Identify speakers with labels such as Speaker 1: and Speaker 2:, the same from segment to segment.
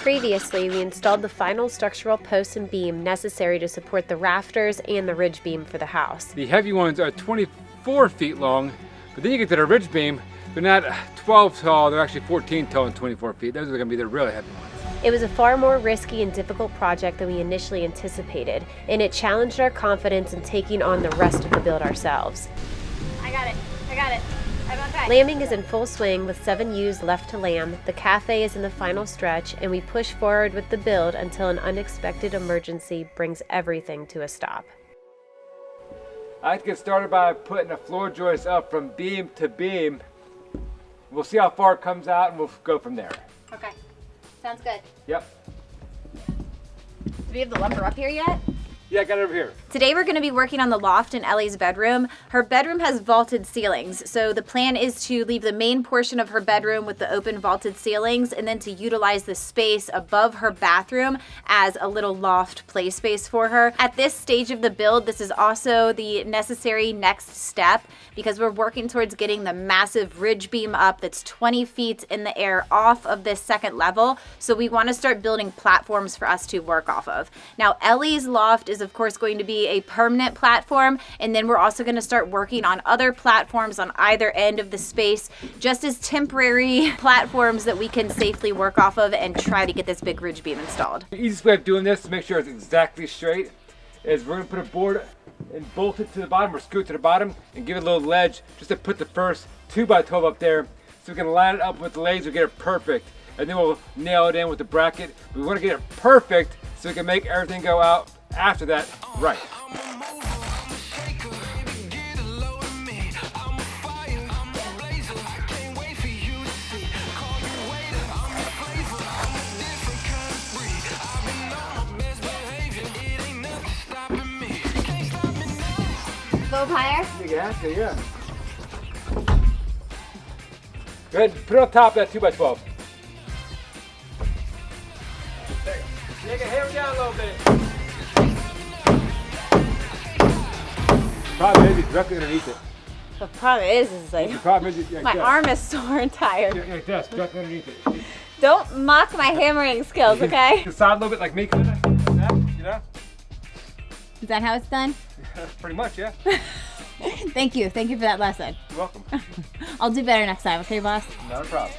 Speaker 1: Previously, we installed the final structural posts and beam necessary to support the rafters and the ridge beam for the house.
Speaker 2: The heavy ones are 24 feet long, but then you get to the ridge beam, they're not 12 tall, they're actually 14 tall and 24 feet. Those are gonna be the really heavy ones.
Speaker 1: It was a far more risky and difficult project than we initially anticipated, and it challenged our confidence in taking on the rest of the build ourselves.
Speaker 3: I got it. I'm okay.
Speaker 1: Lambing is in full swing with 7 ewes left to lamb. The cafe is in the final stretch, and we push forward with the build until an unexpected emergency brings everything to a stop.
Speaker 2: I like to get started by putting a floor joist up from beam to beam. We'll see how far it comes out and we'll go from there.
Speaker 3: Okay. Sounds good.
Speaker 2: Yep.
Speaker 3: Do we have the lumber up here yet?
Speaker 2: Yeah, I got it over here.
Speaker 3: Today we're going to be working on the loft in Ellie's bedroom. Her bedroom has vaulted ceilings, so the plan is to leave the main portion of her bedroom with the open vaulted ceilings and then to utilize the space above her bathroom as a little loft play space for her. At this stage of the build, this is also the necessary next step because we're working towards getting the massive ridge beam up that's 20 feet in the air off of this second level. So we want to start building platforms for us to work off of. Now, Ellie's loft is of course going to be a permanent platform, and then we're also going to start working on other platforms on either end of the space just as temporary platforms that we can safely work off of and try to get this big ridge beam installed.
Speaker 2: The easiest way of doing this to make sure it's exactly straight is we're going to put a board and bolt it to the bottom or screw it to the bottom and give it a little ledge just to put the first 2x12 up there so we can line it up with the laser, get it perfect, and then we'll nail it in with the bracket. We want to get it perfect so we can make everything go out after that right.
Speaker 3: Go up higher?
Speaker 2: Yeah. Go ahead, put it on top of that 2x12. There you go. You can hammer down a little bit. Problem is, it's directly underneath it.
Speaker 3: The problem is like
Speaker 2: The problem is,
Speaker 3: my arm is sore and tired.
Speaker 2: Yeah, it does, directly underneath it.
Speaker 3: Don't mock my hammering skills, okay?
Speaker 2: The side a little bit like me, kind of, you know?
Speaker 3: Is that how it's done?
Speaker 2: Pretty much, yeah.
Speaker 3: Thank you for that lesson.
Speaker 2: You're welcome.
Speaker 3: I'll do better next time, okay, boss?
Speaker 2: Not a problem.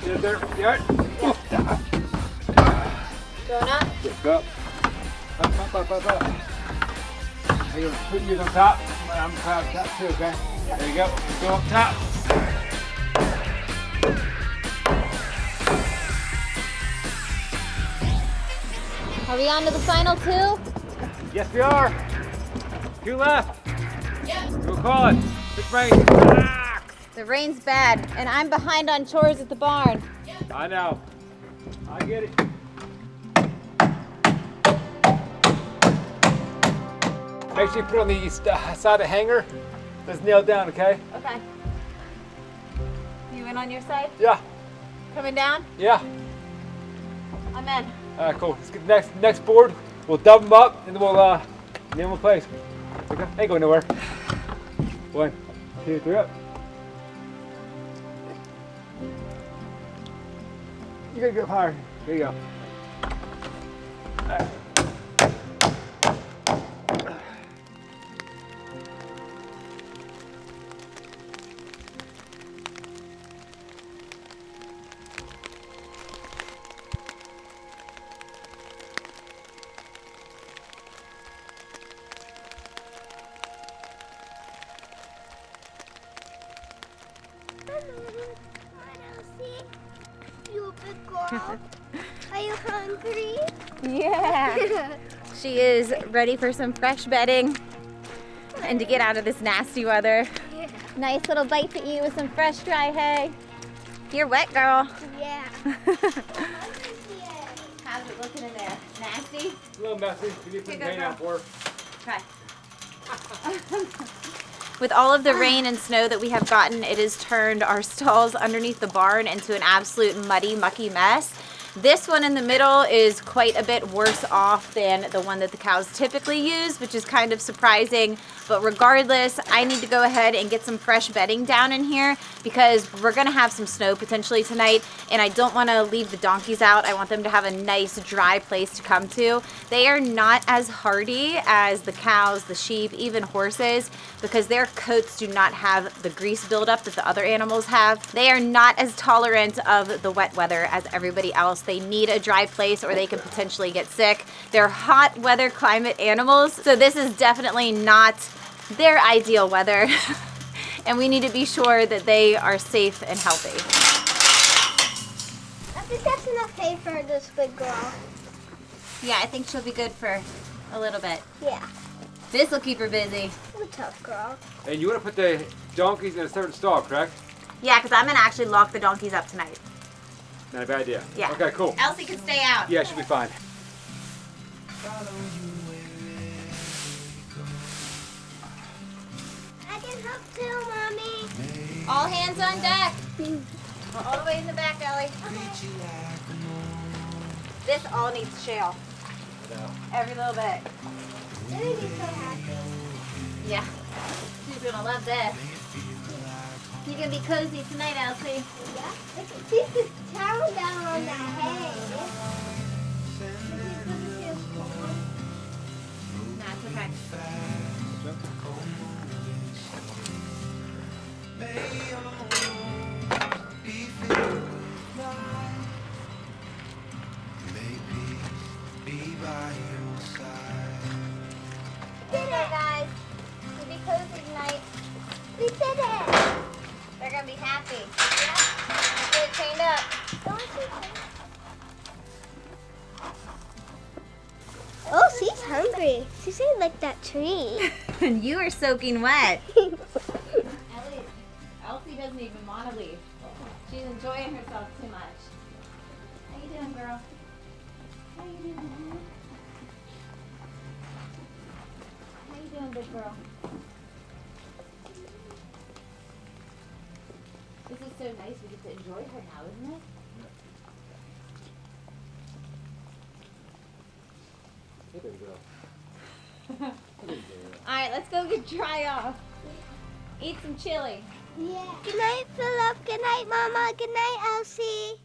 Speaker 2: Get it there, yeah.
Speaker 3: Going up?
Speaker 2: Just go. Up. Are you putting yours on top? I'm going to on top too, okay? There you go. Go up top.
Speaker 3: Are we on to the final 2?
Speaker 2: Yes, we are. 2 left.
Speaker 3: Yep.
Speaker 2: We'll call it. This rain.
Speaker 3: The rain's bad, and I'm behind on chores at the barn.
Speaker 2: I know. I get it. Make sure you put it on the side of the hanger. Let's nail it down, okay?
Speaker 3: Okay. You in on your side?
Speaker 2: Yeah.
Speaker 3: Coming down?
Speaker 2: Yeah.
Speaker 3: I'm in.
Speaker 2: All right, cool. Let's get the next board. We'll dub them up, and then we'll nail them in place. Okay. Ain't going nowhere. 1, 2, 3, up. You gotta go up higher. There you go. All right.
Speaker 4: Are you hungry?
Speaker 3: Yeah. She is ready for some fresh bedding and to get out of this nasty weather.
Speaker 4: Yeah.
Speaker 3: Nice little bite to eat with some fresh dry hay. You're wet, girl.
Speaker 4: Yeah.
Speaker 3: How's it looking in there? Nasty?
Speaker 2: A little messy. We need to put paint out for her.
Speaker 3: Okay. With all of the rain and snow that we have gotten, it has turned our stalls underneath the barn into an absolute muddy, mucky mess. This one in the middle is quite a bit worse off than the one that the cows typically use, which is kind of surprising. But regardless, I need to go ahead and get some fresh bedding down in here because we're gonna have some snow potentially tonight, and I don't wanna leave the donkeys out. I want them to have a nice dry place to come to. They are not as hardy as the cows, the sheep, even horses, because their coats do not have the grease buildup that the other animals have. They are not as tolerant of the wet weather as everybody else. They need a dry place or they could potentially get sick. They're hot weather climate animals, so this is definitely not their ideal weather. And we need to be sure that they are safe and healthy.
Speaker 4: I think that's enough hay for this big girl.
Speaker 3: Yeah, I think she'll be good for a little bit.
Speaker 4: Yeah.
Speaker 3: This will keep her busy.
Speaker 4: You're a tough girl.
Speaker 2: And you want to put the donkeys in a certain stall, correct?
Speaker 3: Yeah, because I'm gonna actually lock the donkeys up tonight.
Speaker 2: Not a bad idea.
Speaker 3: Yeah.
Speaker 2: Okay, cool.
Speaker 3: Elsie can stay out.
Speaker 2: Yeah, she'll be fine.
Speaker 4: I can help too, Mommy.
Speaker 3: All hands on deck. We're all the way in the back, Ellie. This all needs shale. Every little bit.
Speaker 4: They're gonna be so happy.
Speaker 3: Yeah. She's gonna love this. You're gonna be cozy tonight, Elsie.
Speaker 4: Yeah. She's just chowing down on that hay.
Speaker 3: Nah, it's okay.
Speaker 4: We did it, guys.
Speaker 3: We'll be cozy tonight.
Speaker 4: We did it.
Speaker 3: They're gonna be happy.
Speaker 4: Yeah.
Speaker 3: Let's get it chained up.
Speaker 4: Don't you? Oh, she's hungry. She's gonna lick that tree.
Speaker 3: And you are soaking wet. Elsie doesn't even want to leave. She's enjoying herself too much. How you doing, girl? How you doing, honey? How you doing, big girl? This is so nice. We get to enjoy her now, isn't it?
Speaker 2: Hey, baby girl.
Speaker 3: All right, let's go get dry off. Eat some chili.
Speaker 4: Yeah. Good night, Philip. Good night, Mama. Good night, Elsie.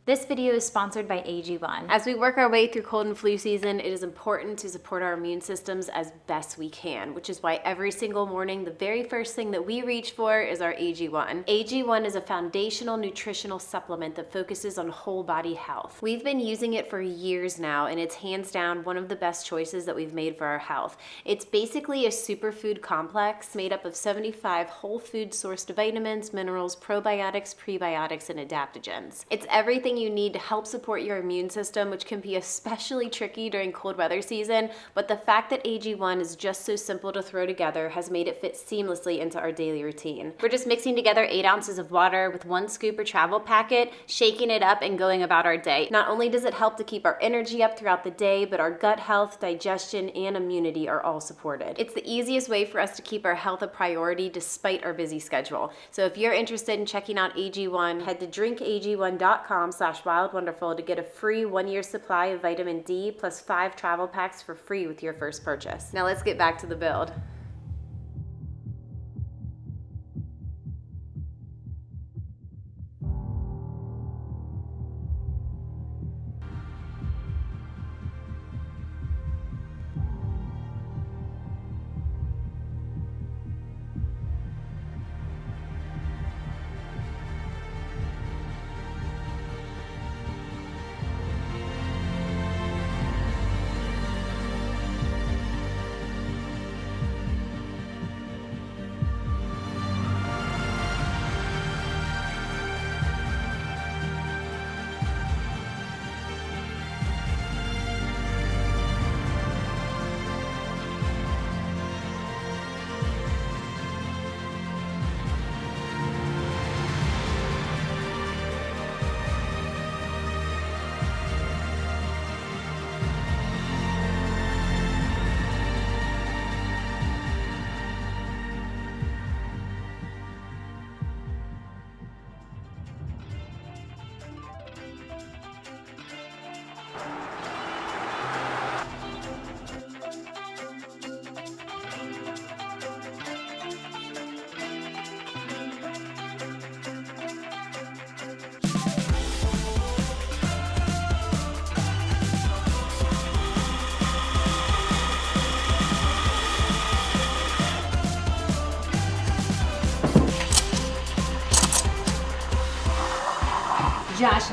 Speaker 1: This video is sponsored by AG1. As we work our way through cold and flu season, it is important to support our immune systems as best we can, which is why every single morning, the very first thing that we reach for is our AG1. AG1 is a foundational nutritional supplement that focuses on whole body health. We've been using it for years now, and it's hands down one of the best choices that we've made for our health. It's basically a superfood complex made up of 75 whole food sourced vitamins, minerals, probiotics, prebiotics, and adaptogens. It's everything you need to help support your immune system, which can be especially tricky during cold weather season, but the fact that AG1 is just so simple to throw together has made it fit seamlessly into our daily routine. We're just mixing together 8 ounces of water with 1 scoop or travel packet, shaking it up and going about our day. Not only does it help to keep our energy up throughout the day, but our gut health, digestion, and immunity are all supported. It's the easiest way for us to keep our health a priority despite our busy schedule. So if you're interested in checking out AG1, head to drinkag1.com/wildwonderful to get a free 1-year supply of vitamin D plus 5 travel packs for free with your first purchase. Now let's get back to the build.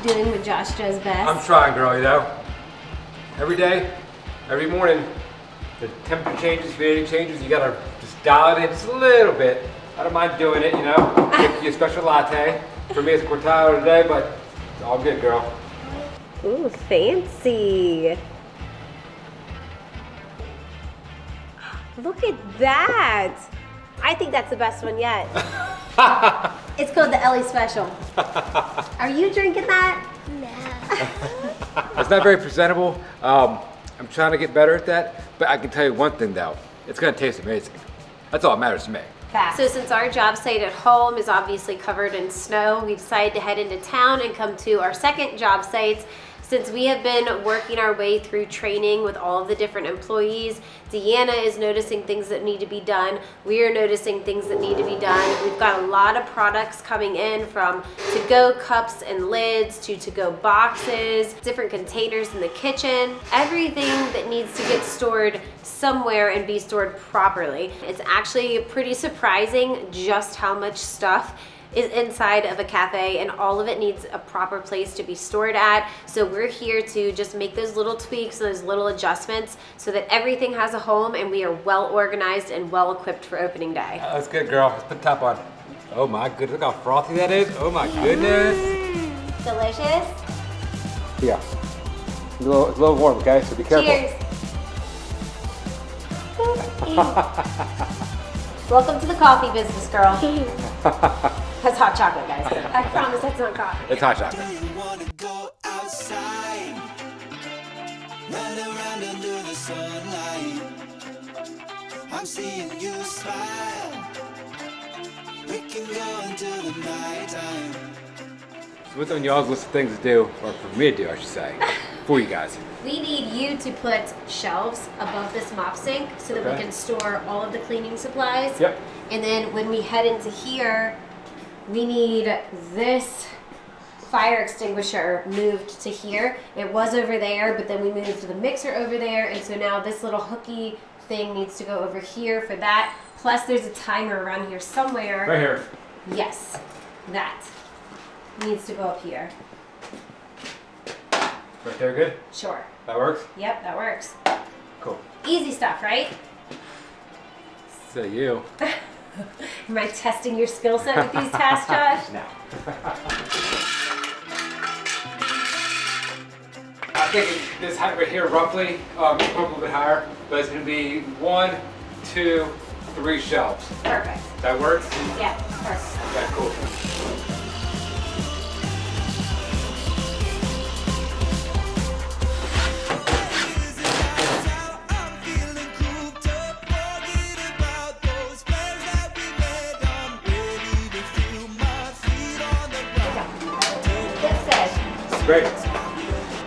Speaker 1: doing what Josh does best.
Speaker 2: I'm trying, girl, you know. Every day, every morning, the temperature changes, humidity changes. You gotta just dial it in just a little bit. I don't mind doing it, you know. Get you a special latte. For me, it's a cortado today, but it's all good, girl.
Speaker 1: Ooh, fancy. Look at that. I think that's the best one yet. It's called the Ellie Special. Are you drinking that?
Speaker 4: No.
Speaker 2: It's not very presentable. I'm trying to get better at that, but I can tell you one thing though. It's gonna taste amazing. That's all that matters to me.
Speaker 1: So since our job site at home is obviously covered in snow, we decided to head into town and come to our second job site. Since we have been working our way through training with all of the different employees, Deanna is noticing things that need to be done. We are noticing things that need to be done. We've got a lot of products coming in, from to-go cups and lids to to-go boxes, different containers in the kitchen, everything that needs to get stored somewhere and be stored properly. It's actually pretty surprising just how much stuff is inside of a cafe, and all of it needs a proper place to be stored at. So we're here to just make those little tweaks, those little adjustments, so that everything has a home and we are well organized and well equipped for opening day.
Speaker 2: That's good, girl. Let's put the top on. Oh my goodness, look how frothy that is. Oh my goodness.
Speaker 1: Delicious.
Speaker 2: Yeah. It's a little warm, okay? So be careful.
Speaker 1: Cheers. Welcome to the coffee business, girl. That's hot chocolate, guys. I promise that's not coffee.
Speaker 2: It's hot chocolate.
Speaker 5: Do you wanna go outside? Run around under the sunlight. I'm seeing you smile. We can go until the nighttime.
Speaker 2: So what's on y'all's list of things to do, or for me to do, I should say, for you guys?
Speaker 1: We need you to put shelves above this mop sink so that we
Speaker 2: Okay.
Speaker 1: can store all of the cleaning supplies.
Speaker 2: Yep.
Speaker 1: And then when we head into here, we need this fire extinguisher moved to here. It was over there, but then we moved the mixer over there, and so now this little hooky thing needs to go over here for that. Plus there's a timer around here somewhere.
Speaker 2: Right here.
Speaker 1: Yes, that needs to go up here.
Speaker 2: Right there, good?
Speaker 1: Sure.
Speaker 2: That works?
Speaker 1: Yep, that works.
Speaker 2: Cool.
Speaker 1: Easy stuff, right?
Speaker 2: So you.
Speaker 1: Am I testing your skill set with these tasks, Josh?
Speaker 2: No. I think this height right here, roughly, probably a little bit higher, but it's gonna be 1, 2, 3 shelves.
Speaker 1: Perfect.
Speaker 2: That works?
Speaker 1: Yeah, perfect.
Speaker 2: Yeah, cool. Great.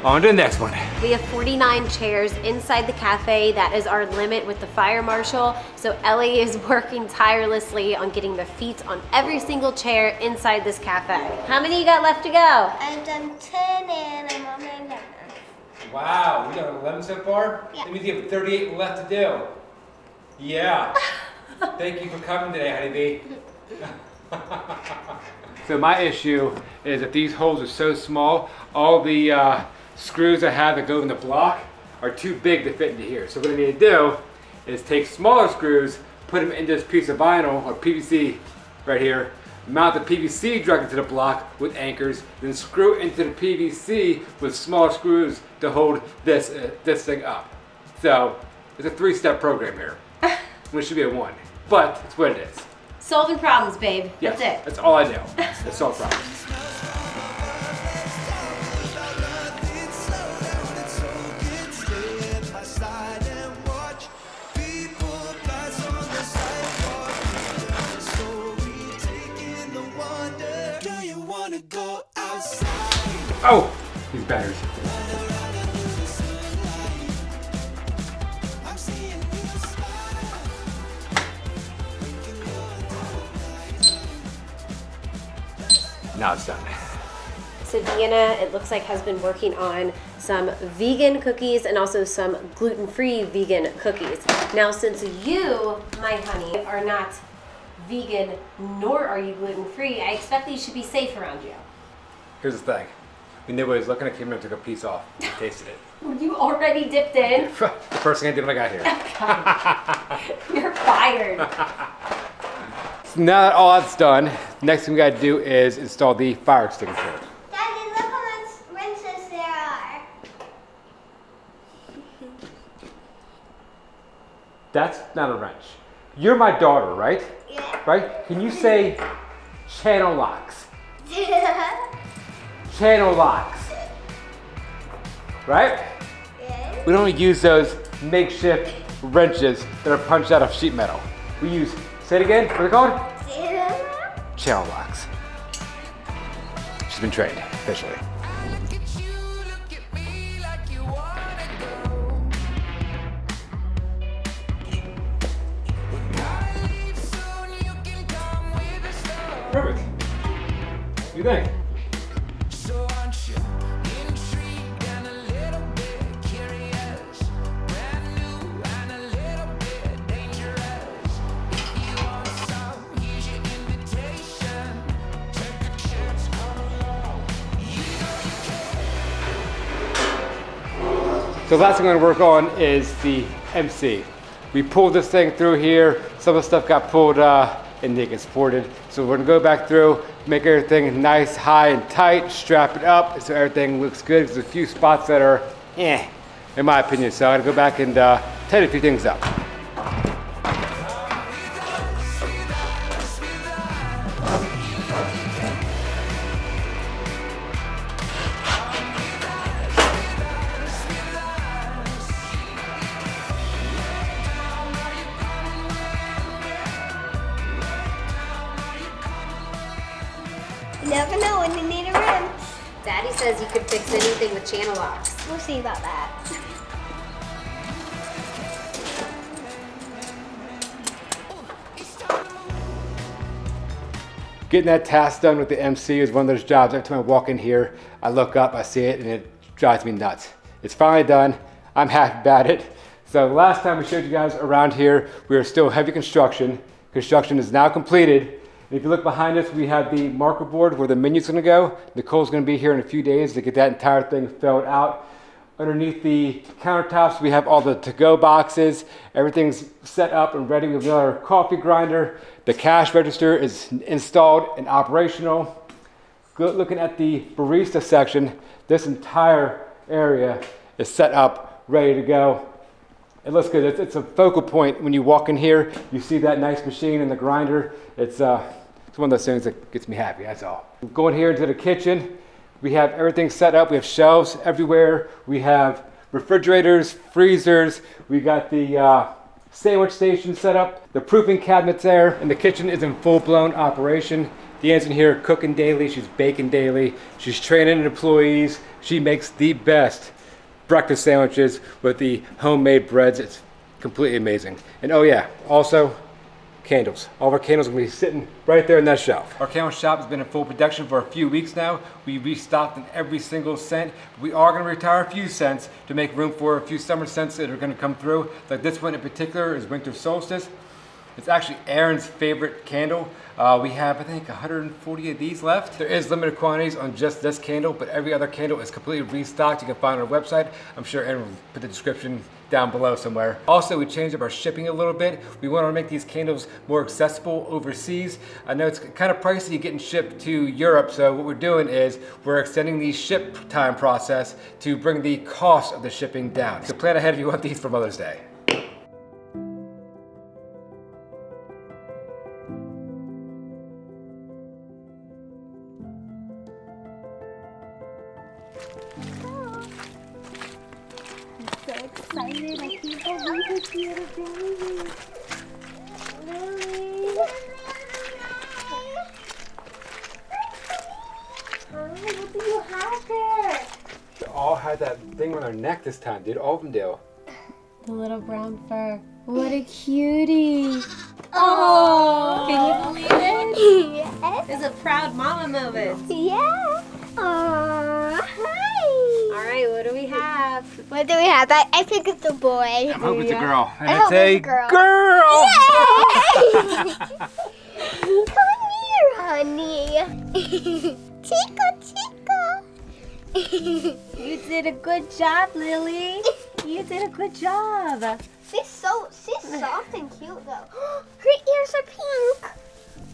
Speaker 2: On to the next one.
Speaker 1: We have 49 chairs inside the cafe. That is our limit with the fire marshal. So Ellie is working tirelessly on getting the feet on every single chair inside this cafe. How many you got left to go?
Speaker 4: I've done 10 and I'm on my 11th.
Speaker 2: Wow, we got 11 so far?
Speaker 4: Yeah.
Speaker 2: That means you have 38 left to do. Yeah. Thank you for coming today, honeybee. So my issue is that these holes are so small, all the screws I have that go in the block are too big to fit into here. So what I need to do is take smaller screws, put them into this piece of vinyl or PVC right here, mount the PVC directly to the block with anchors, then screw into the PVC with smaller screws to hold this thing up. So it's a 3-step program here, which should be a 1, but it's what it is.
Speaker 1: Solving problems, babe.
Speaker 2: Yes,
Speaker 1: That's it.
Speaker 2: that's all I do. That's solve problems. Oh, these batteries. Now it's done.
Speaker 1: So Deanna, it looks like, has been working on some vegan cookies and also some gluten-free vegan cookies. Now, since you, my honey, are not vegan, nor are you gluten-free, I expect these should be safe around you.
Speaker 2: Here's the thing. When nobody was looking, I came in and took a piece off and tasted it.
Speaker 1: You already dipped in?
Speaker 2: First thing I did when I got here.
Speaker 1: You're fired.
Speaker 2: So now that all that's done, next thing we gotta do is install the fire extinguisher.
Speaker 4: Daddy, look how much wrenches there are.
Speaker 2: That's not a wrench. You're my daughter, right?
Speaker 4: Yeah.
Speaker 2: Right? Can you say channel locks? Channel locks. Right?
Speaker 4: Yeah.
Speaker 2: We don't use those makeshift wrenches that are punched out of sheet metal. We use, say it again, what are they called? Channel locks. She's been trained officially.
Speaker 5: Look at you, look at me like you wanna go. When I leave soon, you can come with us.
Speaker 2: Perfect. What do you think?
Speaker 5: So aren't you intrigued and a little bit curious? Brand new and a little bit dangerous. If you want some, here's your invitation. Take a chance, come along. You know you can.
Speaker 2: So the last thing I'm gonna work on is the MC. We pulled this thing through here. Some of the stuff got pulled and they get supported. So we're gonna go back through, make everything nice, high and tight, strap it up so everything looks good. There's a few spots that are in my opinion. So I'm gonna go back and tighten a few things up.
Speaker 4: You never know when you need a wrench.
Speaker 1: Daddy says you could fix anything with channel locks.
Speaker 4: We'll see about that.
Speaker 2: Getting that task done with the MC is one of those jobs. Every time I walk in here, I look up, I see it, and it drives me nuts. It's finally done. I'm happy about it. So last time we showed you guys around here, we were still heavy construction. Construction is now completed. And if you look behind us, we have the marker board where the menu's gonna go. Nicole's gonna be here in a few days to get that entire thing filled out. Underneath the countertops, we have all the to-go boxes. Everything's set up and ready. We have our coffee grinder. The cash register is installed and operational. Good looking at the barista section, this entire area is set up, ready to go. It looks good. It's a focal point when you walk in here. You see that nice machine and the grinder. It's one of those things that gets me happy, that's all. Going here into the kitchen, we have everything set up. We have shelves everywhere. We have refrigerators, freezers. We got the sandwich station set up. The proofing cabinets there, and the kitchen is in full-blown operation. Deanne's in here cooking daily. She's baking daily. She's training employees. She makes the best breakfast sandwiches with the homemade breads. It's completely amazing. And oh yeah, also candles. All of our candles are going to be sitting right there in that shelf. Our candle shop has been in full production for a few weeks now. We restocked in every single scent. We are going to retire a few scents to make room for a few summer scents that are going to come through. Like this one in particular is Winter Solstice. It's actually Aaron's favorite candle. We have, I think, 140 of these left. There is limited quantities on just this candle, but every other candle is completely restocked. You can find it on our website. I'm sure Aaron will put the description down below somewhere. Also, we changed up our shipping a little bit. We want to make these candles more accessible overseas. I know it's kind of pricey getting shipped to Europe, so what we're doing is we're extending the ship time process to bring the cost of the shipping down. So plan ahead if you want these for Mother's Day.
Speaker 4: So excited. I can't believe it's here today. Lily. What do you have there?
Speaker 2: They all had that thing on their neck this time, dude. All of them do.
Speaker 1: The little brown fur. What a cutie. Oh, can you believe it?
Speaker 4: Yes.
Speaker 1: It's a proud mama moment.
Speaker 4: Yeah. Hi.
Speaker 1: All right, what do we have?
Speaker 4: What do we have? I think it's a boy.
Speaker 2: I hope it's a girl. And
Speaker 4: I
Speaker 2: it's
Speaker 4: hope
Speaker 2: a
Speaker 4: it's a girl.
Speaker 2: girl!
Speaker 4: Yay! Come here, honey. Chica, chica.
Speaker 1: You did a good job, Lily. You did a good job.
Speaker 4: She's soft and cute though. Her ears are pink.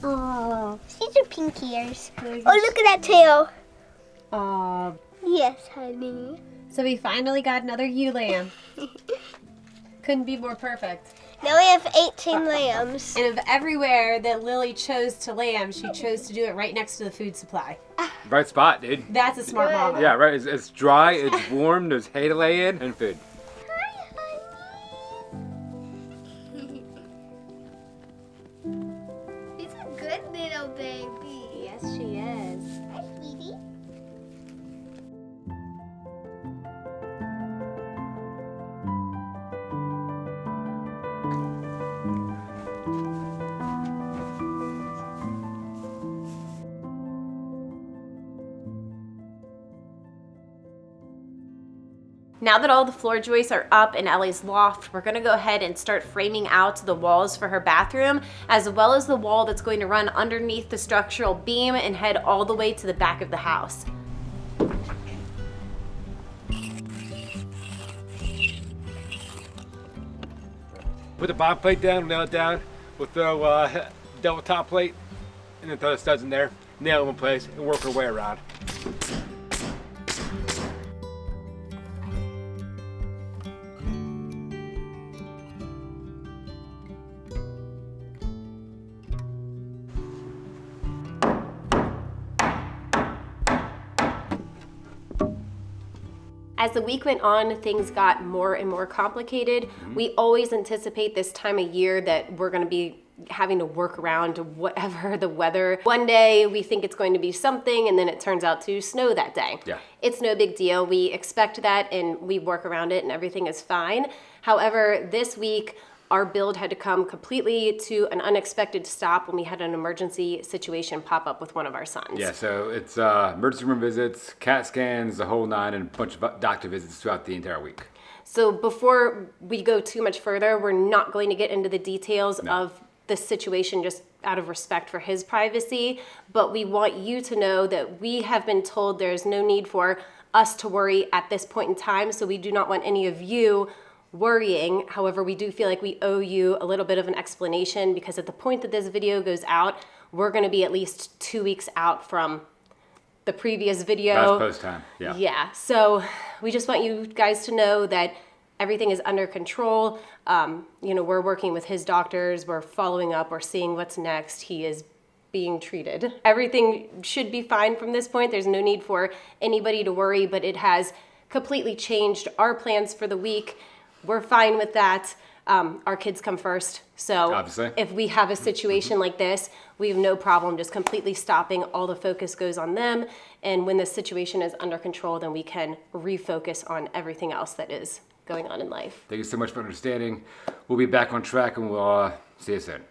Speaker 4: Oh, these are pink ears. Oh, look at that tail.
Speaker 1: Aw.
Speaker 4: Yes, honey.
Speaker 1: So we finally got another ewe lamb. Couldn't be more perfect.
Speaker 4: Now we have 18 lambs.
Speaker 1: And of everywhere that Lily chose to lamb, she chose to do it right next to the food supply.
Speaker 2: Right spot, dude.
Speaker 1: That's a smart mama.
Speaker 2: Yeah, right. It's dry, it's warm, there's hay to lay in, and food.
Speaker 4: Hi, honey. She's a good little baby.
Speaker 1: Yes, she is.
Speaker 4: Hi, sweetie.
Speaker 1: Now that all the floor joists are up in Ellie's loft, we're gonna go ahead and start framing out the walls for her bathroom, as well as the wall that's going to run underneath the structural beam and head all the way to the back of the house.
Speaker 2: Put the bottom plate down, nail it down. We'll throw double top plate, and then throw the studs in there, nail them in place, and work our way around.
Speaker 1: As the week went on, things got more and more complicated. We always anticipate this time of year that we're gonna be having to work around whatever the weather. One day we think it's going to be something and then it turns out to snow that day.
Speaker 2: Yeah.
Speaker 1: It's no big deal. We expect that and we work around it and everything is fine. However, this week, our build had to come completely to an unexpected stop when we had an emergency situation pop up with one of our sons.
Speaker 2: Yeah, so it's emergency room visits, CAT scans, the whole nine, and a bunch of doctor visits throughout the entire week.
Speaker 1: So before we go too much further, we're not going to get into the details of the situation just out of respect for his privacy, but we want you to know that we have been told there's no need for us to worry at this point in time, so we do not want any of you worrying. However, we do feel like we owe you a little bit of an explanation because at the point that this video goes out, we're going to be at least 2 weeks out from the previous video.
Speaker 2: That's post time, yeah.
Speaker 1: Yeah, so we just want you guys to know that everything is under control. You know, we're working with his doctors, we're following up, we're seeing what's next. He is being treated. Everything should be fine from this point. There's no need for anybody to worry, but it has completely changed our plans for the week. We're fine with that. Our kids come first. So
Speaker 2: Obviously.
Speaker 1: if we have a situation like this, we have no problem just completely stopping. All the focus goes on them. And when the situation is under control, then we can refocus on everything else that is going on in life.
Speaker 2: Thank you so much for understanding. We'll be back on track and we'll see you soon.